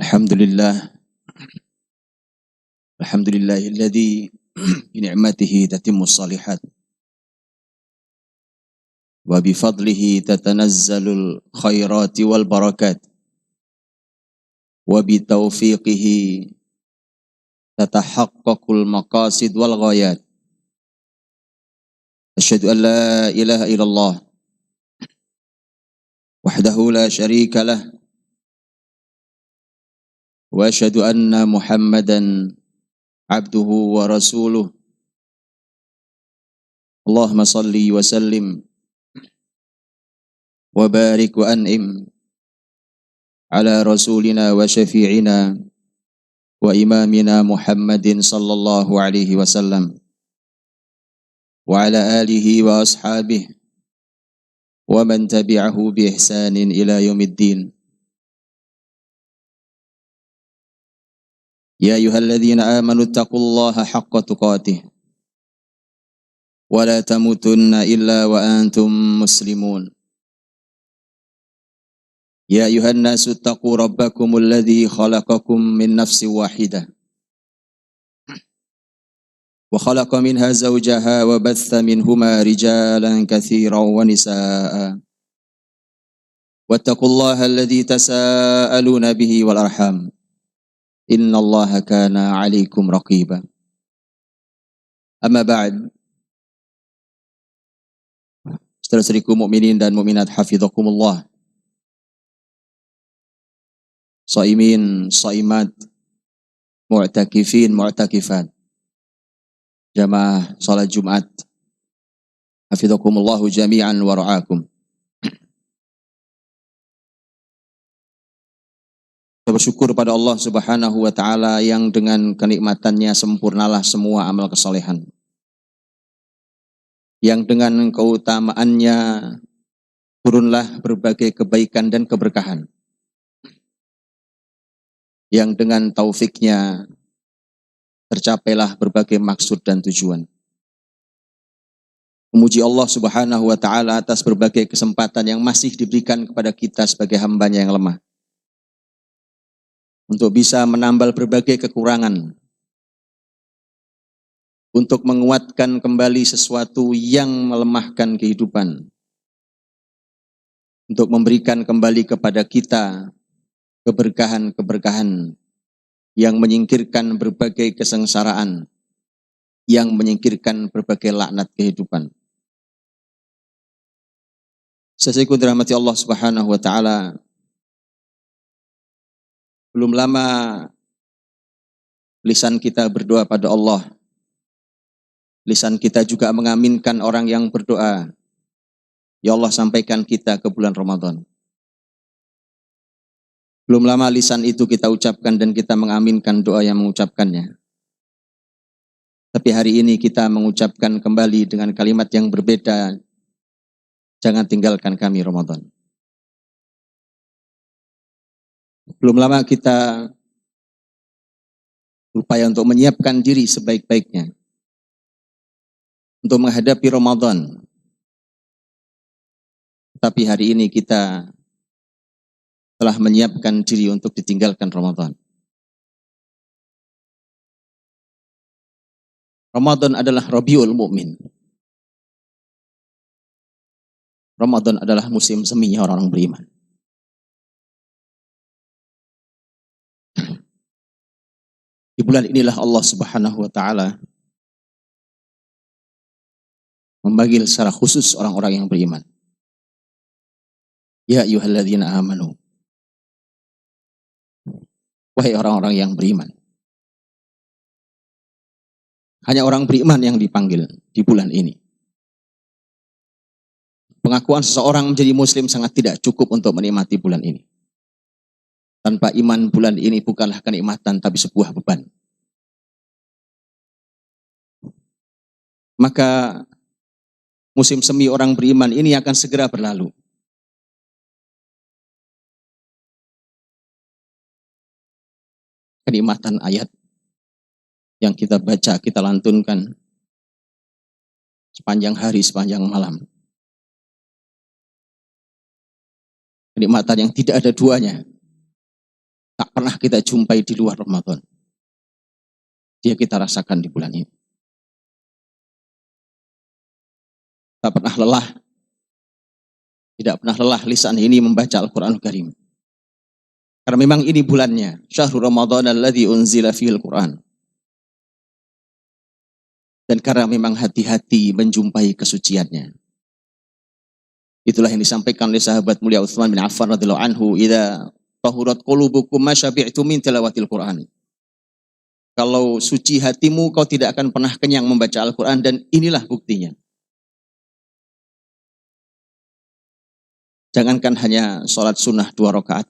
Alhamdulillah, alhamdulillahilladzi bi ni'matihi tatimmus shalihat wa bi fadlihi tatanazzalul khairati wal barakat wa bi taufiqihi tatahaqqaqul maqasid wal ghayat. Asyhadu an la ilaha illallah wahdahu la syarika lah wa asyhadu anna Muhammadan abduhu wa rasuluh. Allahumma salli wa sallim wa barik wa an'im ala rasulina wa syafi'ina wa imamina Muhammadin sallallahu alaihi wasallam wa ala alihi wa ashabihi wa man tabi'ahu bi ihsanin ila yaumiddin. Ya ayyuhalladzina amanu taqullaha haqqa tuqatih wa la tamutunna illa wa antum muslimun. Ya ayuhan nasu taqu rabbakumul ladzi khalaqakum min nafsin wahidah wa khalaqa minha zawjaha wa batha minhuma rijalan katsiran wa nisaa'a wattaqullaha alladzi tasaaluna bihi wal arham innallaha kana 'alaikum raqiba. Amma ba'd. Saudara-saudariku mukminin dan mukminat hafizakumullah, shaimin, shaimat, mu'takifin, mu'takifat, jamaah salat Jumat, hafizakumullahu jami'an wa ra'akum. Kita bersyukur pada Allah Subhanahu wa taala yang dengan kenikmatannya sempurnalah semua amal kesalehan, yang dengan keutamaannya turunlah berbagai kebaikan dan keberkahan, yang dengan taufiknya tercapailah berbagai maksud dan tujuan. Memuji Allah Subhanahu wa taala atas berbagai kesempatan yang masih diberikan kepada kita sebagai hambanya yang lemah, untuk bisa menambal berbagai kekurangan, untuk menguatkan kembali sesuatu yang melemahkan kehidupan, untuk memberikan kembali kepada kita keberkahan-keberkahan yang menyingkirkan berbagai kesengsaraan, yang menyingkirkan berbagai laknat kehidupan. Sesuai dirahmati Allah Subhanahu wa taala, belum lama lisan kita berdoa pada Allah. Lisan kita juga mengaminkan orang yang berdoa. Ya Allah, sampaikan kita ke bulan Ramadan. Belum lama lisan itu kita ucapkan dan kita mengaminkan doa yang mengucapkannya. Tapi hari ini kita mengucapkan kembali dengan kalimat yang berbeda. Jangan tinggalkan kami Ramadan. Belum lama kita berupaya untuk menyiapkan diri sebaik-baiknya untuk menghadapi Ramadan. Tapi hari ini kita telah menyiapkan diri untuk ditinggalkan Ramadan. Ramadan adalah Rabiul Mukmin. Ramadan adalah musim seminya orang-orang beriman. Di bulan inilah Allah Subhanahu wa taala memanggil secara khusus orang-orang yang beriman. Ya ayyuhalladzina amanu. Wahai orang-orang yang beriman. Hanya orang beriman yang dipanggil di bulan ini. Pengakuan seseorang menjadi muslim sangat tidak cukup untuk menikmati bulan ini. Tanpa iman, bulan ini bukanlah kenikmatan tapi sebuah beban. Maka musim semi orang beriman ini akan segera berlalu. Kenikmatan ayat yang kita baca, kita lantunkan sepanjang hari, sepanjang malam. Kenikmatan yang tidak ada duanya. Tak pernah pernah kita jumpai di luar Ramadan. Dia kita rasakan di bulan ini. Tak pernah lelah. Tidak pernah lelah lisan ini membaca Al-Quranul Karim. Karena memang ini bulannya. Syahrul Ramadan alladzi unzila fihil Quran. Dan karena memang hati-hati menjumpai kesuciannya. Itulah yang disampaikan oleh sahabat mulia Utsman bin Affan radhiyallahu anhu, "Idza tahurat qulubukum ma syabi'tum min tilawatil Qur'an." Kalau suci hatimu, kau tidak akan pernah kenyang membaca Al-Quran, dan inilah buktinya. Jangankan hanya sholat sunnah 2 rakaat,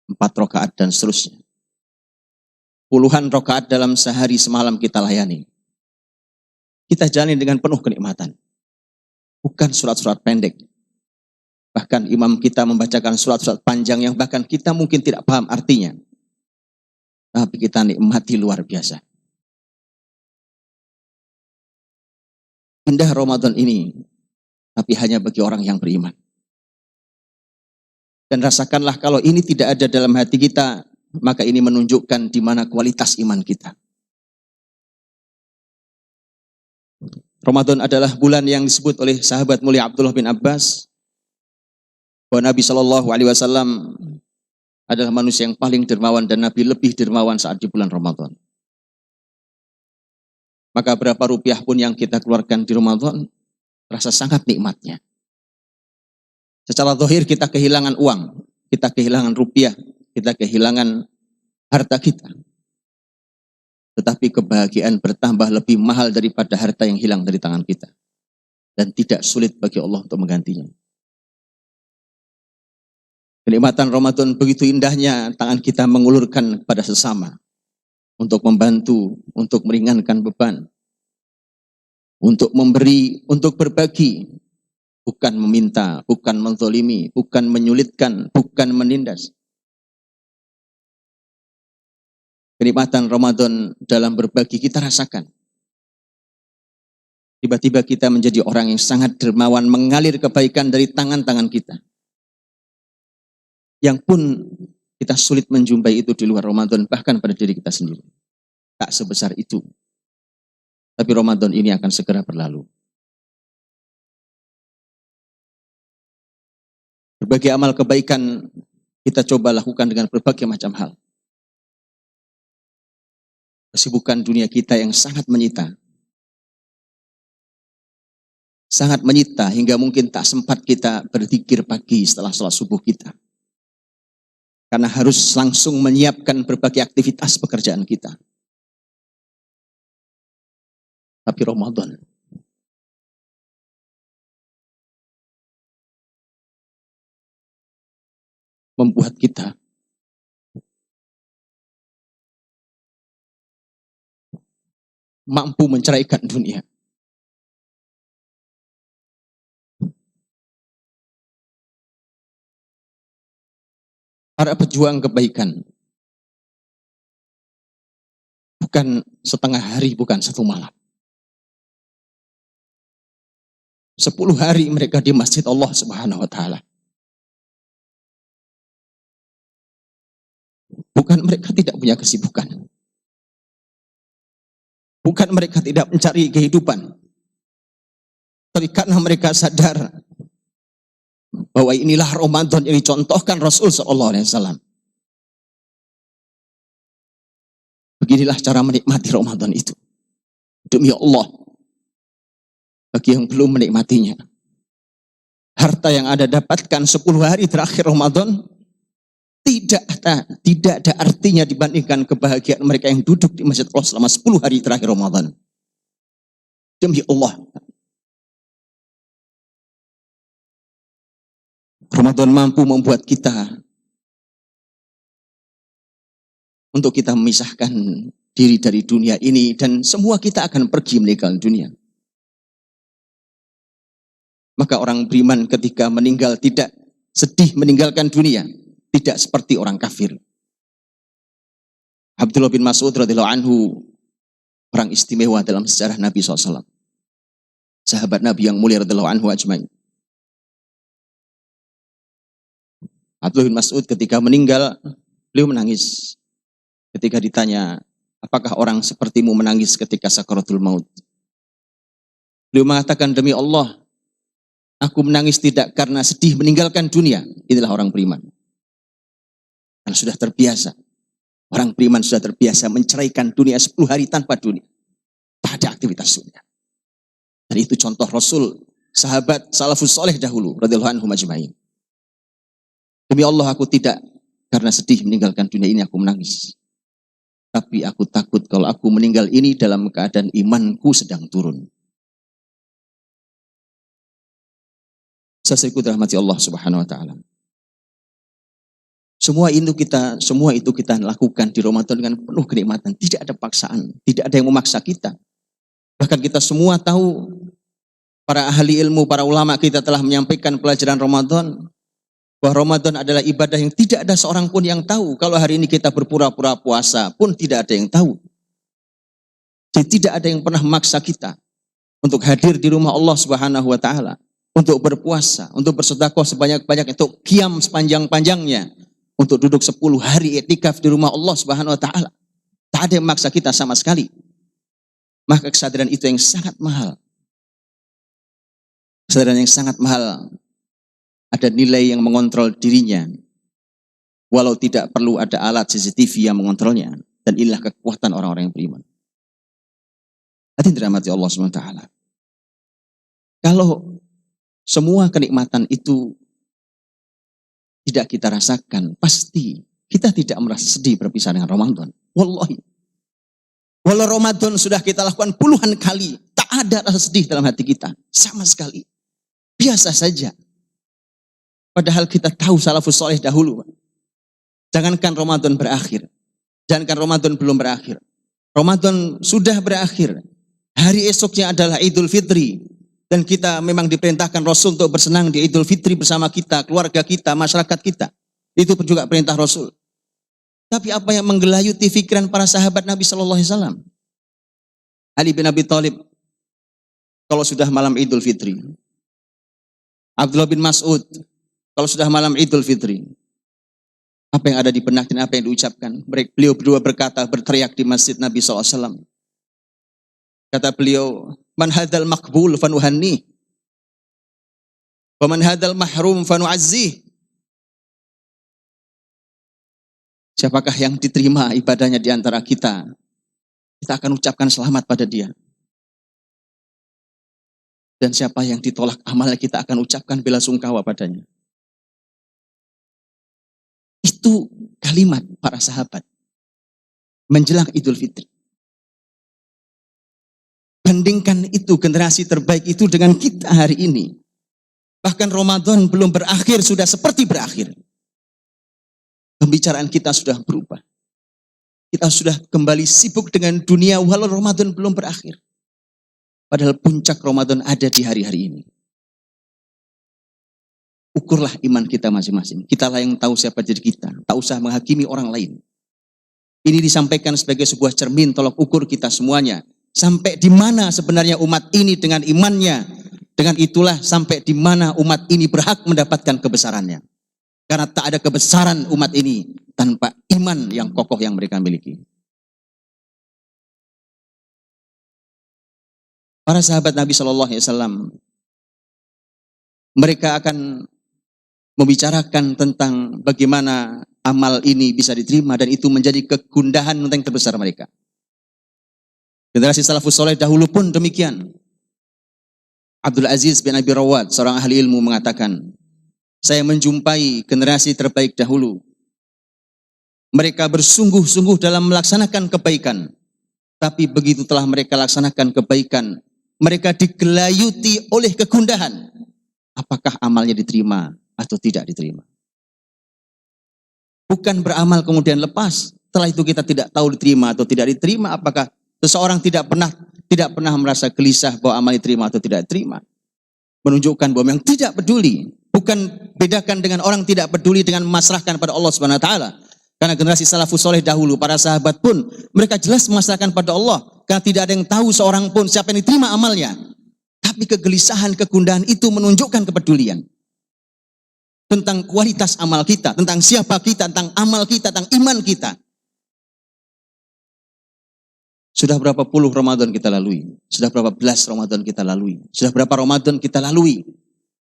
4 rakaat dan seterusnya. Puluhan rakaat dalam sehari semalam kita layani. Kita jalani dengan penuh kenikmatan. Bukan surat-surat pendek. Bahkan imam kita membacakan surat-surat panjang yang bahkan kita mungkin tidak paham artinya. Tapi kita nikmati luar biasa. Indah Ramadan ini, tapi hanya bagi orang yang beriman. Dan rasakanlah kalau ini tidak ada dalam hati kita, maka ini menunjukkan di mana kualitas iman kita. Ramadan adalah bulan yang disebut oleh sahabat mulia Abdullah bin Abbas bahwa Nabi SAW adalah manusia yang paling dermawan dan Nabi lebih dermawan saat di bulan Ramadan. Maka berapa rupiah pun yang kita keluarkan di Ramadan, terasa sangat nikmatnya. Secara zahir kita kehilangan uang, kita kehilangan rupiah, kita kehilangan harta kita. Tetapi kebahagiaan bertambah lebih mahal daripada harta yang hilang dari tangan kita. Dan tidak sulit bagi Allah untuk menggantinya. Kenikmatan Ramadan begitu indahnya, tangan kita mengulurkan kepada sesama. Untuk membantu, untuk meringankan beban. Untuk memberi, untuk berbagi. Bukan meminta, bukan menzalimi, bukan menyulitkan, bukan menindas. Kenikmatan Ramadan dalam berbagi kita rasakan. Tiba-tiba kita menjadi orang yang sangat dermawan, mengalir kebaikan dari tangan-tangan kita. Yang pun kita sulit menjumpai itu di luar Ramadan, bahkan pada diri kita sendiri. Tak sebesar itu. Tapi Ramadan ini akan segera berlalu. Berbagai amal kebaikan kita coba lakukan dengan berbagai macam hal. Kesibukan dunia kita yang sangat menyita. Sangat menyita hingga mungkin tak sempat kita berzikir pagi setelah sholat subuh kita. Karena harus langsung menyiapkan berbagai aktivitas pekerjaan kita. Tapi Ramadan membuat kita mampu menceraikan dunia. Para pejuang kebaikan bukan setengah hari, bukan satu malam. 10 hari mereka di masjid Allah Subhanahu wa Ta'ala. Bukan mereka tidak punya kesibukan. Bukan mereka tidak mencari kehidupan. Tapi karena mereka sadar bahwa inilah Ramadan yang dicontohkan Rasul SAW. Beginilah cara menikmati Ramadan itu. Demi Allah. Bagi yang belum menikmatinya. Harta yang Anda dapatkan 10 hari terakhir Ramadan tidak ada artinya dibandingkan kebahagiaan mereka yang duduk di Masjid Allah selama 10 hari terakhir Ramadan. Demi Allah. Ramadan mampu membuat kita untuk kita memisahkan diri dari dunia ini dan semua kita akan pergi meninggalkan dunia. Maka orang beriman ketika meninggal tidak sedih meninggalkan dunia. Tidak seperti orang kafir. Abdullah bin Mas'ud radhiyallahu anhu, orang istimewa dalam sejarah Nabi SAW. Sahabat Nabi yang mulia radhiyallahu anhu ajmain. Abdullah bin Mas'ud ketika meninggal, Beliau menangis ketika ditanya, apakah orang sepertimu menangis ketika sakaratul maut? Beliau mengatakan, demi Allah, aku menangis tidak karena sedih meninggalkan dunia. Inilah orang beriman. Karena sudah terbiasa. Orang beriman sudah terbiasa menceraikan dunia 10 hari tanpa dunia. Tak ada aktivitas dunia. Dan itu contoh Rasul, sahabat salafus soleh dahulu, radhiyallahu anhum ajma'in. Demi Allah, aku tidak karena sedih meninggalkan dunia ini aku menangis. Tapi aku takut kalau aku meninggal ini dalam keadaan imanku sedang turun. Saudaraku dirahmati Allah Subhanahu wa taala. Semua itu kita lakukan di Ramadan dengan penuh kenikmatan, tidak ada paksaan, tidak ada yang memaksa kita. Bahkan kita semua tahu, para ahli ilmu, para ulama kita telah menyampaikan pelajaran Ramadan, bahwa Ramadan adalah ibadah yang tidak ada seorang pun yang tahu. Kalau hari ini kita berpura-pura puasa pun tidak ada yang tahu. Jadi tidak ada yang pernah memaksa kita untuk hadir di rumah Allah Subhanahu wa taala, untuk berpuasa, untuk bersedekah sebanyak-banyaknya, untuk qiyam sepanjang-panjangnya, untuk duduk 10 hari i'tikaf di rumah Allah Subhanahu wa taala. Tak ada yang memaksa kita sama sekali. Maka kesadaran itu yang sangat mahal. Kesadaran yang sangat mahal. Ada nilai yang mengontrol dirinya. Walau tidak perlu ada alat CCTV yang mengontrolnya. Dan inilah kekuatan orang-orang yang beriman. Hadirin dirahmati Allah SWT. Kalau semua kenikmatan itu tidak kita rasakan, pasti kita tidak merasa sedih berpisah dengan Ramadan. Wallahi. Walau Ramadan sudah kita lakukan puluhan kali, tak ada rasa sedih dalam hati kita. Sama sekali. Biasa saja. Padahal kita tahu salafus soleh dahulu. Jangankan Ramadan berakhir. Jangankan Ramadan belum berakhir. Ramadan sudah berakhir. Hari esoknya adalah Idul Fitri. Dan kita memang diperintahkan Rasul untuk bersenang di Idul Fitri bersama kita, keluarga kita, masyarakat kita. Itu juga perintah Rasul. Tapi apa yang menggelayuti pikiran para sahabat Nabi Sallallahu Alaihi Wasallam? Ali bin Abi Thalib, kalau sudah malam Idul Fitri. Abdullah bin Mas'ud, kalau sudah malam Idul Fitri. Apa yang ada di benak dan apa yang diucapkan? Beliau berdua berkata, berteriak di masjid Nabi Sallallahu Alaihi Wasallam. Kata beliau, man hadzal maqbul fanuhanni, wa man hadzal mahrum fanu'azzih. Siapakah yang diterima ibadahnya di antara kita? Kita akan ucapkan selamat pada dia. Dan siapa yang ditolak amalnya, kita akan ucapkan bela sungkawa padanya. Itu kalimat para sahabat menjelang Idul Fitri. Bandingkan itu, generasi terbaik itu dengan kita hari ini. Bahkan Ramadan belum berakhir, sudah seperti berakhir. Pembicaraan kita sudah berubah. Kita sudah kembali sibuk dengan dunia walau Ramadan belum berakhir. Padahal puncak Ramadan ada di hari-hari ini. Ukurlah iman kita masing-masing. Kitalah yang tahu siapa diri kita. Tak usah menghakimi orang lain. Ini disampaikan sebagai sebuah cermin tolok ukur kita semuanya. Sampai di mana sebenarnya umat ini dengan imannya. Dengan itulah sampai di mana umat ini berhak mendapatkan kebesarannya. Karena tak ada kebesaran umat ini tanpa iman yang kokoh yang mereka miliki. Para sahabat Nabi Shallallahu Alaihi Wasallam, mereka akan membicarakan tentang bagaimana amal ini bisa diterima dan itu menjadi kegundahan yang terbesar mereka. Generasi salafus soleh dahulu pun demikian. Abdul Aziz bin Abi Rawad, seorang ahli ilmu mengatakan, saya menjumpai generasi terbaik dahulu. Mereka bersungguh-sungguh dalam melaksanakan kebaikan. Tapi begitu telah mereka laksanakan kebaikan, mereka digelayuti oleh kegundahan. Apakah amalnya diterima atau tidak diterima? Bukan beramal kemudian lepas. Setelah itu kita tidak tahu diterima atau tidak diterima. Apakah seseorang tidak pernah merasa gelisah bahwa amal diterima atau tidak diterima? Menunjukkan bahwa yang tidak peduli. Bukan bedakan dengan orang tidak peduli dengan memasrahkan pada Allah Subhanahu wa taala. Karena generasi salafus soleh dahulu, para sahabat pun mereka jelas memasrahkan pada Allah. Karena tidak ada yang tahu seorang pun siapa yang diterima amalnya. Tapi kegelisahan, kegundahan itu menunjukkan kepedulian. tentang kualitas amal kita, tentang siapa kita, tentang amal kita, tentang iman kita. Sudah berapa puluh Ramadan kita lalui? Sudah berapa belas Ramadan kita lalui? Sudah berapa Ramadan kita lalui?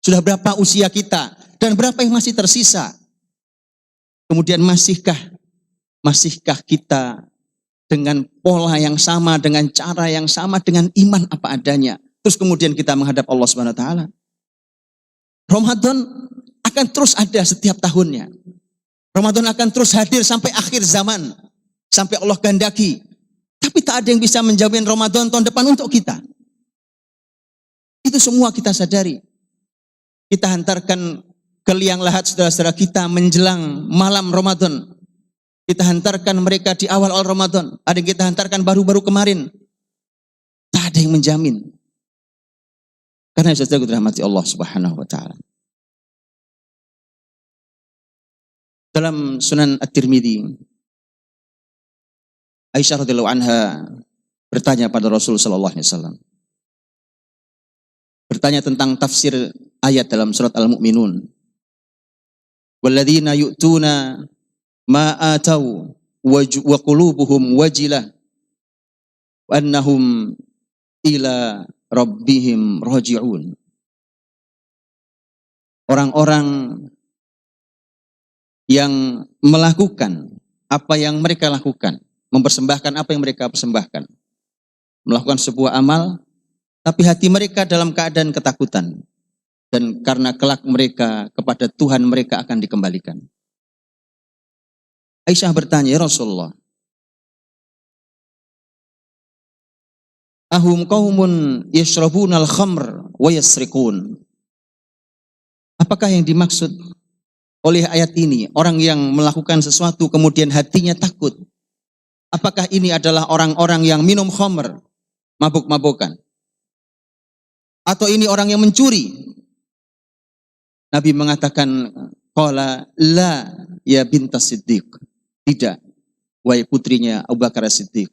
Sudah berapa usia kita? Dan berapa yang masih tersisa? Kemudian masihkah kita dengan pola yang sama, dengan cara yang sama, dengan iman apa adanya? Terus kemudian kita menghadap Allah Subhanahu wa taala. Ramadan akan terus ada setiap tahunnya. Ramadan akan terus hadir sampai akhir zaman, sampai Allah kehendaki. Tapi tak ada yang bisa menjamin Ramadan tahun depan untuk kita. Itu semua kita sadari. Kita hantarkan ke liang lahat saudara-saudara kita menjelang malam Ramadan. Kita hantarkan mereka di awal-awal Ramadan. Ada yang kita hantarkan baru-baru kemarin. Tak ada yang menjamin. Karena saudara kita dirahmati Allah Subhanahu wa taala. Dalam Sunan At-Tirmidzi, Aisyah radhiyallahu anha bertanya pada Rasul sallallahu alaihi wasallam. Bertanya tentang tafsir ayat dalam surat Al-Mu'minun. Walladzina yu'tuna ma atau wa qulubuhum wajilah wa annahum ila rabbihim raji'un. Orang-orang yang melakukan apa yang mereka lakukan, mempersembahkan apa yang mereka persembahkan, melakukan sebuah amal, tapi hati mereka dalam keadaan ketakutan, dan karena kelak mereka kepada Tuhan mereka akan dikembalikan. Aisyah bertanya, ya Rasulullah, ahum qaumun yashrabunal khamr wa yasriqun. Apakah yang dimaksud oleh ayat ini orang yang melakukan sesuatu kemudian hatinya takut? Apakah ini adalah orang-orang yang minum khamr, mabuk-mabukan? Atau ini orang yang mencuri? Nabi mengatakan, qala la ya bintas Siddiq. Tidak, wahai putrinya Abu Bakar As-Siddiq.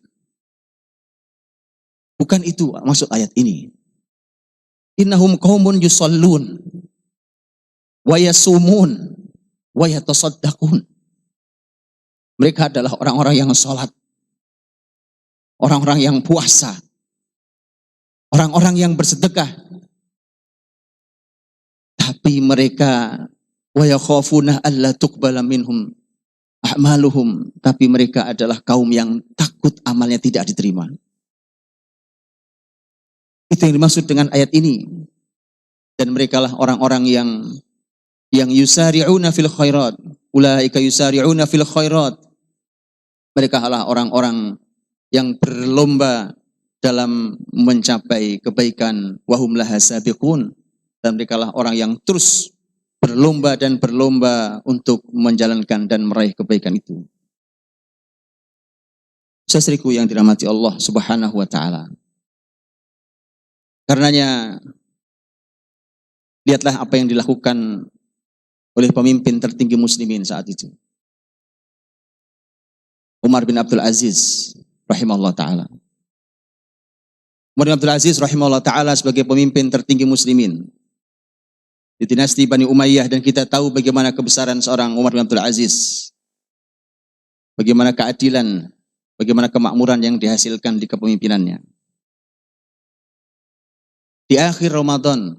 Bukan itu maksud ayat ini. Innahum qaumun yusallun wa yasumun wa yatasaddaqun. Mereka adalah orang-orang yang sholat, orang-orang yang puasa, orang-orang yang bersedekah. Tapi mereka wa yakhafuna alla tuqbala minhum a'maluhum, tapi mereka adalah kaum yang takut amalnya tidak diterima. Itu yang dimaksud dengan ayat ini. Dan mereka lah orang-orang yang yusari'una fil khairat. Ulaika yusari'una fil khairat. Mereka adalah orang-orang yang berlomba dalam mencapai kebaikan. Wahum laha sabiqun. Dan mereka lah orang yang terus berlomba dan berlomba untuk menjalankan dan meraih kebaikan itu. Saudaraku yang dirahmati Allah Subhanahu wa taala. Karenanya lihatlah apa yang dilakukan oleh pemimpin tertinggi muslimin saat itu. Umar bin Abdul Aziz rahimahullah taala. Umar bin Abdul Aziz rahimahullah taala sebagai pemimpin tertinggi muslimin di dinasti Bani Umayyah, dan kita tahu bagaimana kebesaran seorang Umar bin Abdul Aziz. Bagaimana keadilan, bagaimana kemakmuran yang dihasilkan di kepemimpinannya. Di akhir Ramadan,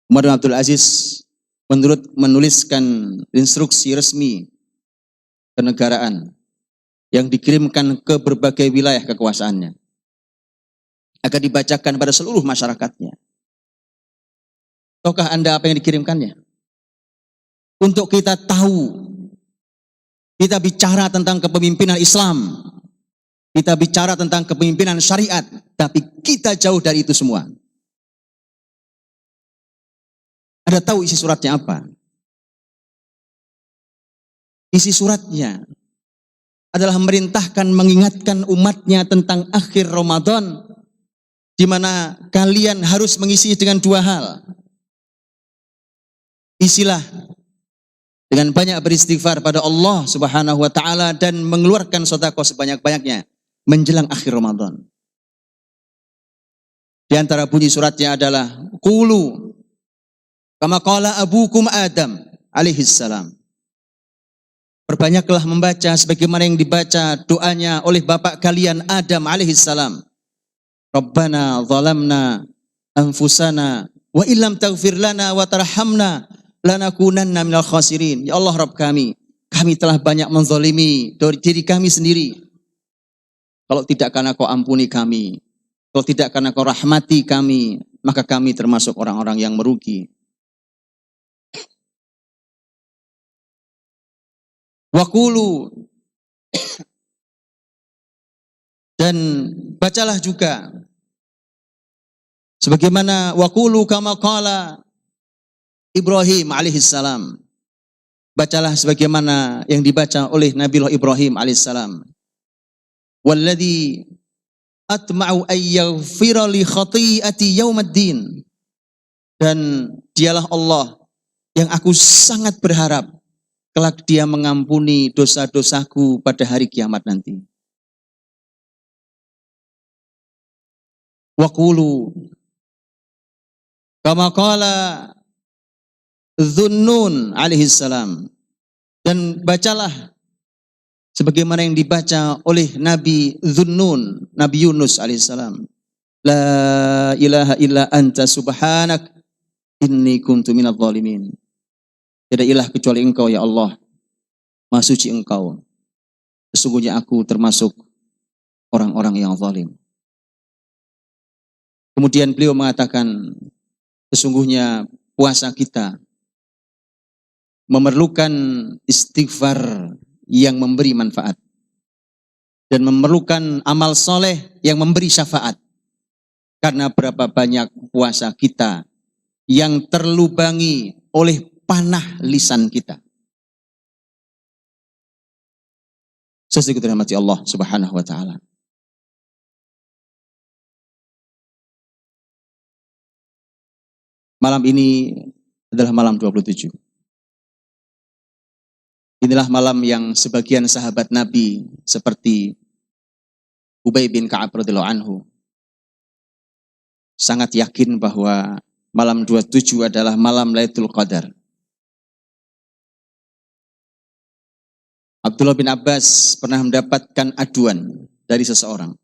Umar bin Abdul Aziz menuliskan instruksi resmi kenegaraan yang dikirimkan ke berbagai wilayah kekuasaannya, akan dibacakan pada seluruh masyarakatnya. Tahukah Anda apa yang dikirimkannya? Untuk kita tahu, kita bicara tentang kepemimpinan Islam, kita bicara tentang kepemimpinan syariat, tapi kita jauh dari itu semua. Ada tahu isi suratnya apa? Isi suratnya adalah memerintahkan, mengingatkan umatnya tentang akhir Ramadan, di mana kalian harus mengisi dengan dua hal. Isilah dengan banyak beristighfar pada Allah Subhanahu wa taala dan mengeluarkan sedekah sebanyak-banyaknya menjelang akhir Ramadan. Di antara bunyi suratnya adalah qulu Kama qala abukum Adam alaihi salam. Perbanyaklah membaca sebagaimana yang dibaca doanya oleh bapak kalian Adam alaihi salam. Rabbana zalamna anfusana wa illam taghfir lana wa tarhamna lanakunanna minal khasirin. Ya Allah Rabb kami telah banyak menzalimi diri kami sendiri. Kalau tidak karena kau ampuni kami, kalau tidak karena kau rahmati kami, maka kami termasuk orang-orang yang merugi. Waqulu, dan bacalah juga sebagaimana waqulu kama qala Ibrahim alaihissalam. Bacalah sebagaimana yang dibaca oleh Nabiullah Ibrahim alaihissalam. Walladzi atma'u ayyaghfira li khati'ati yaumaddin. Dan dialah Allah yang aku sangat berharap kelak dia mengampuni dosa-dosaku pada hari kiamat nanti. Waqulu kama qala Dhunnun alaihi salam. Dan bacalah sebagaimana yang dibaca oleh Nabi Dhunnun, Nabi Yunus alaihi salam. La ilaha illa anta subhanak inni kuntu minadh dhalimin. Tidak ilah kecuali engkau ya Allah. Maha suci engkau. Sesungguhnya aku termasuk orang-orang yang zalim. Kemudian beliau mengatakan, sesungguhnya puasa kita memerlukan istighfar yang memberi manfaat. Dan memerlukan amal soleh yang memberi syafaat. Karena berapa banyak puasa kita yang terlubangi oleh panah lisan kita. Sesuai dirahmati Allah Subhanahu wa taala. Malam ini adalah malam 27. Inilah malam yang sebagian sahabat Nabi seperti Ubay bin Ka'ab radhiyallahu anhu sangat yakin bahwa malam 27 adalah malam Lailatul Qadar. Abdullah bin Abbas pernah mendapatkan aduan dari seseorang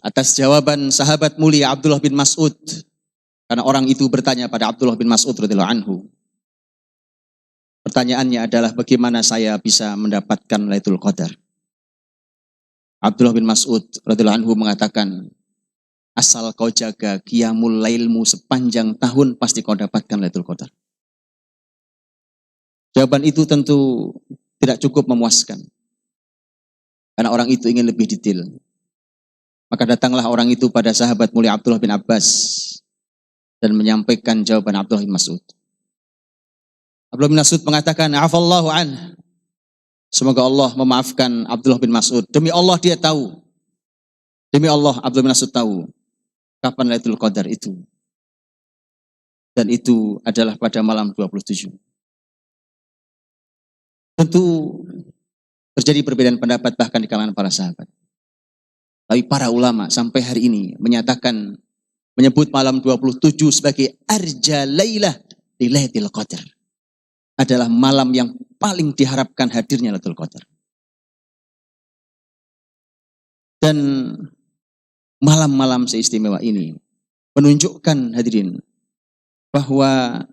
atas jawaban sahabat mulia Abdullah bin Mas'ud, karena orang itu bertanya pada Abdullah bin Mas'ud radhiyallahu anhu. Pertanyaannya adalah bagaimana saya bisa mendapatkan Lailatul Qadar? Abdullah bin Mas'ud radhiyallahu anhu mengatakan, asal kau jaga qiyamul lailmu sepanjang tahun pasti kau dapatkan Lailatul Qadar. Jawaban itu tentu tidak cukup memuaskan. Karena orang itu ingin lebih detail. Maka datanglah orang itu pada sahabat mulia Abdullah bin Abbas dan menyampaikan jawaban Abdullah bin Mas'ud. Abdullah bin Mas'ud mengatakan, "Afallahu an." Semoga Allah memaafkan Abdullah bin Mas'ud. Demi Allah dia tahu. Demi Allah Abdullah bin Mas'ud tahu kapan Lailatul Qadar itu. Dan itu adalah pada malam 27. Tentu terjadi perbedaan pendapat bahkan di kalangan para sahabat. Tapi para ulama sampai hari ini menyebut malam 27 sebagai arja lailah di Lailatul Qadar. Adalah malam yang paling diharapkan hadirnya Lailatul Qadar. Dan malam-malam seistimewa ini menunjukkan hadirin bahwa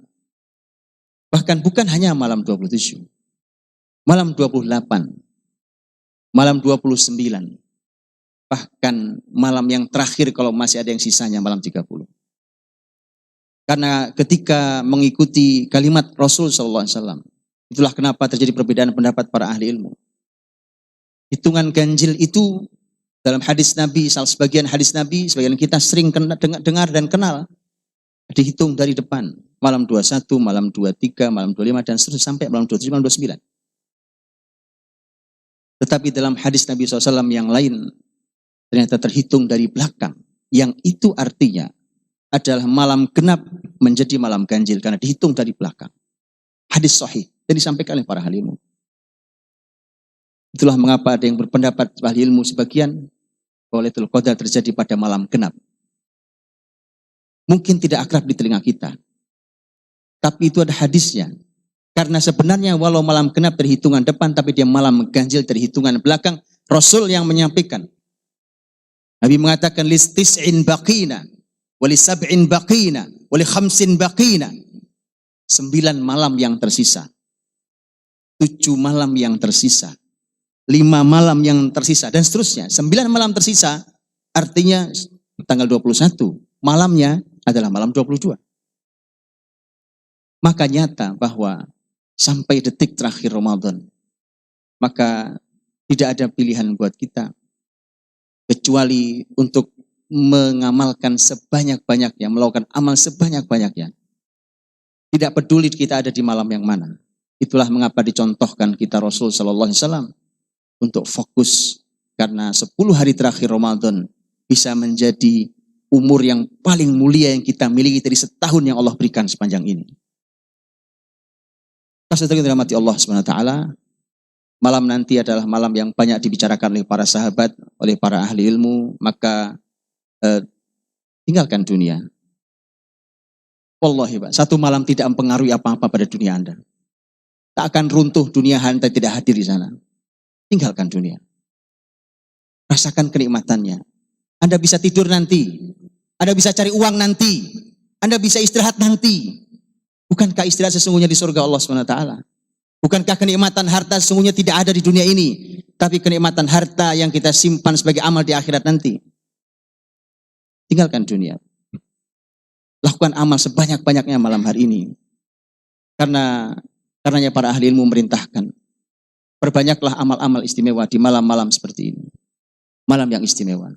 bahkan bukan hanya malam 27. Malam 28, malam 29, bahkan malam yang terakhir kalau masih ada yang sisanya malam 30. Karena ketika mengikuti kalimat Rasul SAW, itulah kenapa terjadi perbedaan pendapat para ahli ilmu. Hitungan ganjil itu dalam hadis Nabi, sebagian hadis Nabi, sebagian kita sering dengar dan kenal, dihitung dari depan. Malam 21, malam 23, malam 25, dan seterusnya sampai malam 27, malam 29. Tetapi dalam hadis Nabi SAW yang lain ternyata terhitung dari belakang. Yang itu artinya adalah malam genap menjadi malam ganjil karena dihitung dari belakang. Hadis sahih yang disampaikan oleh para ahli ilmu. Itulah mengapa ada yang berpendapat ahli ilmu sebagian bahwa Lailatul Qadar terjadi pada malam genap. Mungkin tidak akrab di telinga kita. Tapi itu ada hadisnya. Karena sebenarnya walau malam genap dari hitungan depan, tapi dia malam ganjil dari hitungan belakang. Rasul yang menyampaikan. Nabi mengatakan, listis'in baqina, wali sab'in baqina, wali khamsin baqina. 9 malam yang tersisa. 7 malam yang tersisa. 5 malam yang tersisa. Dan seterusnya. 9 malam tersisa, artinya tanggal 21. Malamnya adalah malam 22. Maka nyata bahwa sampai detik terakhir Ramadan, maka tidak ada pilihan buat kita kecuali untuk mengamalkan sebanyak-banyaknya, melakukan amal sebanyak-banyaknya. Tidak peduli kita ada di malam yang mana. Itulah mengapa dicontohkan kita Rasul Sallallahu Alaihi Wasallam untuk fokus, karena 10 hari terakhir Ramadan bisa menjadi umur yang paling mulia yang kita miliki dari setahun yang Allah berikan sepanjang ini. Saudara yang dirahmati Allah SWT, malam nanti adalah malam yang banyak dibicarakan oleh para sahabat, oleh para ahli ilmu, maka tinggalkan dunia. Wallahi Pak, satu malam tidak mempengaruhi apa-apa pada dunia Anda. Tak akan runtuh dunia Anda tidak hadir di sana. Tinggalkan dunia. Rasakan kenikmatannya. Anda bisa tidur nanti. Anda bisa cari uang nanti. Anda bisa istirahat nanti. Bukankah istirahat sesungguhnya di surga Allah SWT? Bukankah kenikmatan harta sesungguhnya tidak ada di dunia ini? Tapi kenikmatan harta yang kita simpan sebagai amal di akhirat nanti. Tinggalkan dunia. Lakukan amal sebanyak-banyaknya malam hari ini. Karenanya para ahli ilmu memerintahkan. Perbanyaklah amal-amal istimewa di malam-malam seperti ini. Malam yang istimewa.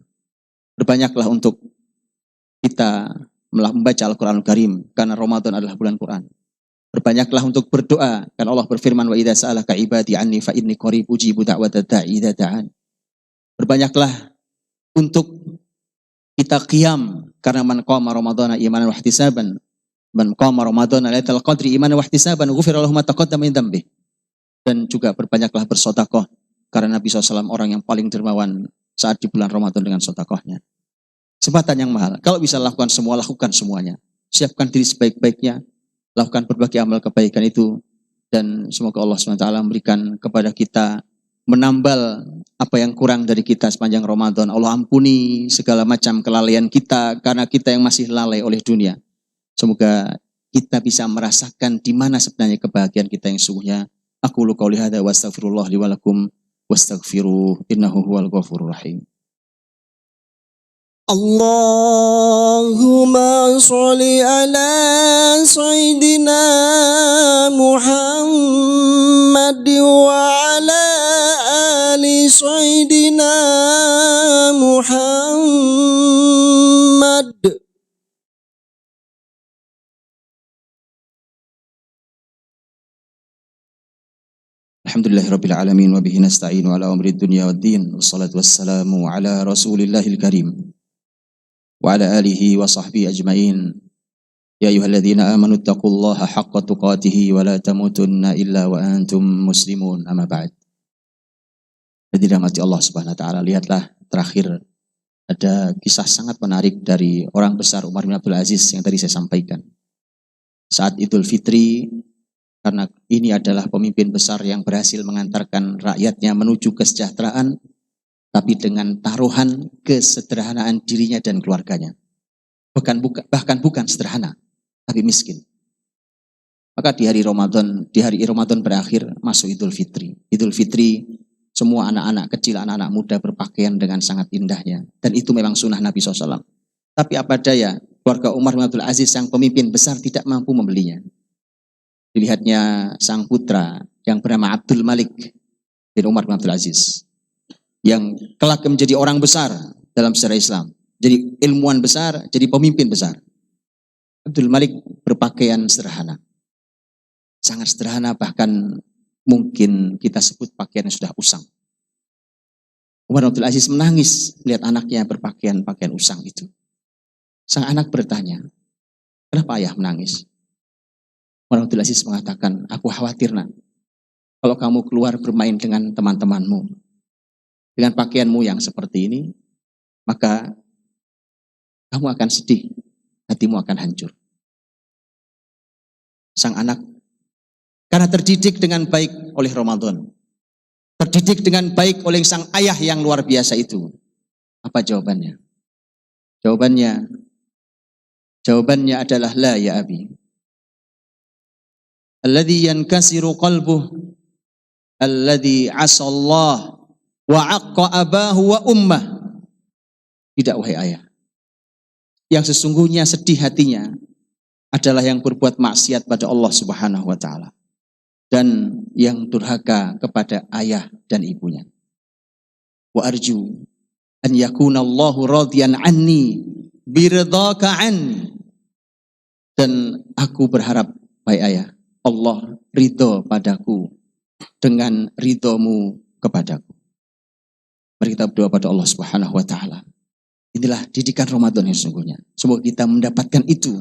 Berbanyaklah untuk kita membaca Al-Quranul Karim, karena Ramadan adalah bulan Quran. Berbanyaklah untuk berdoa, karena Allah berfirman, wa idza sa'alaka ibadi anni fa inni qarib ujibu da'watad da'i idza da'an. Berbanyaklah untuk kita qiyam, karena man qama ramadhana imanan wa ihtisaban, man qama ramadhana lailatul qadri imanan wa ihtisaban ghufira lahu ma taqaddama min dhanbi. Dan juga berbanyaklah bersedekah, karena Nabi SAW orang yang paling dermawan saat di bulan Ramadan dengan sedekahnya. Kesempatan yang mahal. Kalau bisa lakukan semua, lakukan semuanya. Siapkan diri sebaik-baiknya. Lakukan berbagai amal kebaikan itu. Dan semoga Allah SWT memberikan kepada kita, menambal apa yang kurang dari kita sepanjang Ramadan. Allah ampuni segala macam kelalaian kita, karena kita yang masih lalai oleh dunia. Semoga kita bisa merasakan di mana sebenarnya kebahagiaan kita yang sesungguhnya. Aqulu qouli hadza wa astaghfirullah li wa lakum wastaghfiruh innahu huwal ghafurur rahim. Allahumma sholli ala sayyidina Muhammad wa ala ali sayyidina Muhammad. Alhamdulillahirabbil alamin wa bihi nasta'inu ala umri dunya waddin. Wassalatu wassalamu ala Rasulillahil karim. Wa ala alihi wa sahbihi ajmain. Ya ayyuhalladzina amanu taqullaha haqqa tuqatih wa la tamutunna illa wa antum muslimun. Amma ba'd. Hadirin rahmati Allah Subhanahu wa taala, lihatlah terakhir ada kisah sangat menarik dari orang besar Umar bin Abdul Aziz yang tadi saya sampaikan. Saat Idul Fitri, karena ini adalah pemimpin besar yang berhasil mengantarkan rakyatnya menuju kesejahteraan, tapi dengan taruhan kesederhanaan dirinya dan keluarganya. Bahkan bukan sederhana, tapi miskin. Maka di hari Ramadan berakhir, masuk Idul Fitri. Idul Fitri, semua anak-anak kecil, anak-anak muda berpakaian dengan sangat indahnya. Dan itu memang sunnah Nabi SAW. Tapi apa daya, keluarga Umar bin Abdul Aziz yang pemimpin besar tidak mampu membelinya. Dilihatnya sang putra yang bernama Abdul Malik bin Umar bin Abdul Aziz, yang kelak menjadi orang besar dalam sejarah Islam. Jadi ilmuwan besar, jadi pemimpin besar. Abdul Malik berpakaian sederhana. Sangat sederhana, bahkan mungkin kita sebut pakaian yang sudah usang. Umar bin Abdul Aziz menangis melihat anaknya berpakaian usang itu. Sang anak bertanya, kenapa ayah menangis? Umar bin Abdul Aziz mengatakan, aku khawatir nak, kalau kamu keluar bermain dengan teman-temanmu, dengan pakaianmu yang seperti ini, maka kamu akan sedih. hatimu akan hancur. Sang anak, karena terdidik dengan baik oleh Ramadan, terdidik dengan baik oleh sang ayah yang luar biasa itu. Apa jawabannya? Jawabannya adalah la ya abi. Alladhi yankasiru qalbuh, alladhi asallah wa aqqa abahu wa ummah. Tidak wahai ayah. Yang sesungguhnya sedih hatinya adalah yang berbuat maksiat pada Allah Subhanahu wa taala dan yang durhaka kepada ayah dan ibunya. Wa arju an yakuna Allahu radiyan anni biridhaka anni. Dan aku berharap, baik ayah, Allah ridho padaku dengan ridhomu kepadaku. Mari kita berdoa pada Allah Subhanahu wa taala. Inilah didikan Ramadan yang sesungguhnya. Semoga kita mendapatkan itu.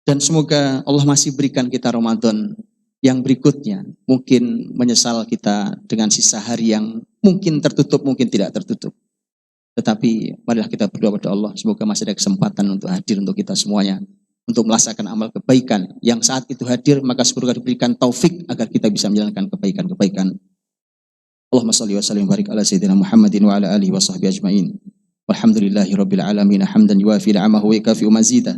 Dan semoga Allah masih berikan kita Ramadan yang berikutnya. Mungkin menyesal kita dengan sisa hari yang mungkin tertutup, mungkin tidak tertutup. Tetapi marilah kita berdoa pada Allah. Semoga masih ada kesempatan untuk hadir untuk kita semuanya. Untuk melaksanakan amal kebaikan yang saat itu hadir, maka semoga diberikan taufik agar kita bisa menjalankan kebaikan-kebaikan. Allahumma salli wa sallim barik ala sayyidina Muhammadin wa ala alihi wa sahbihi ajma'in. Walhamdulillahi rabbil alamin hamdan yuwafi ni'amahu wa yakafi mazida.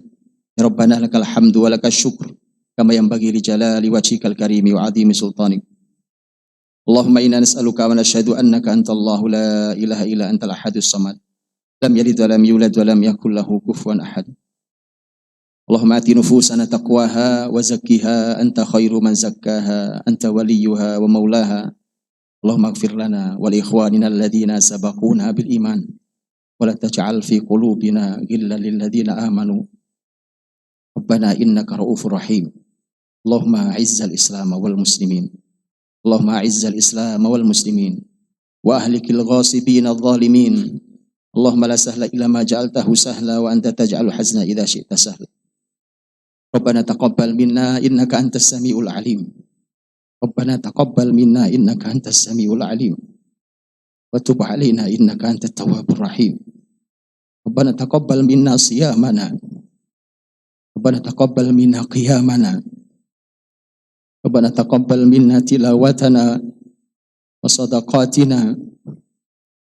Ya Rabbana lakal hamdu wa lakal syukr kama yanbaghi li jalali wajhikal karimi wa azimi sultanik. Allahumma inna nas'aluka wa nashhadu annaka antallahu la ilaha illa antal ahadus samad. Lam yalid wa lam yulad wa lam yakul lahu kufuwan ahad. Allahumma ati nufusana taqwaha wa zakkiha anta khairu man zakkaha anta waliyuha wa maulaha. Allahumma ighfir lana wa li ikhwanina alladhina sabaquna bil iman wa la taj'al fi qulubina ghillan lil ladzina amanu. Rabbana innaka ra'ufur rahim. Allahumma a'izzal islam wal muslimin. Allahumma a'izzal islam wal muslimin wa ahlikil ghasibin adh-dhalimin. Allahumma la sahla illa ma ja'altahu sahla wa anta taj'alul hazna idza syi'ta sahla. Rabbana taqabbal minna innaka antas samiul alim. Rabbana taqabbal minna innaka antas samiul alim. Wa tub 'alaina innaka antat tawwabur rahim. Rabbana taqabbal minna siyamana. Rabbana taqabbal minna qiyamana. Rabbana taqabbal minna tilawatana wa sadaqatina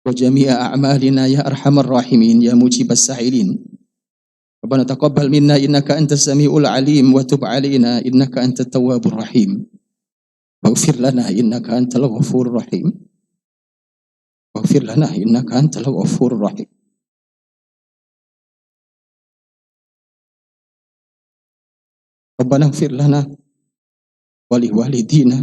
wa jami'a a'malina ya arhamar rahimin ya mujibas sa'ilin. Rabbana taqabbal minna innaka antas samiul alim wa tub 'alaina innaka antat tawwabur rahim. Waghfir lana innaka antal ghafurur rahim. Waghfir lana innaka antal ghafurur rahim. Rabbana ighfir lana wa li walidina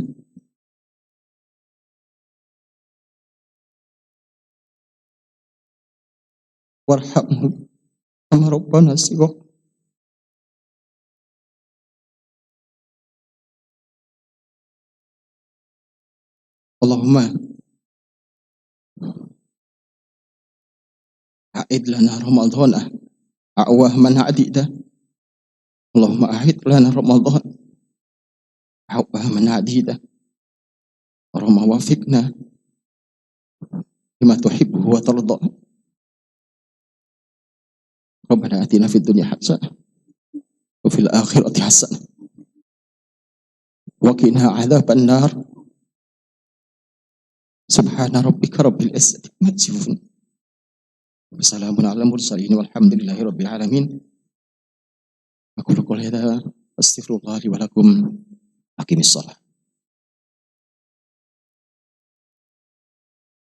warhamhum kama rabbana shighar. Allahumma a'id lana ramadhana a'waman adida. Allahumma a'id lana ramadhana a'waman adida. Allahumma wafiqna lima tuhibbu wa tarda. Rabbana atina fid dunya hasanah wa fil akhirati hasanah wa qina adzaban nar. Subhana rabbika rabbil izzati amma yasifun. Wassalamun ala mursalin walhamdulillahi rabbil alamin. Aku qouli hadza astaghfirullah li wa lakum. Aqimis shalah.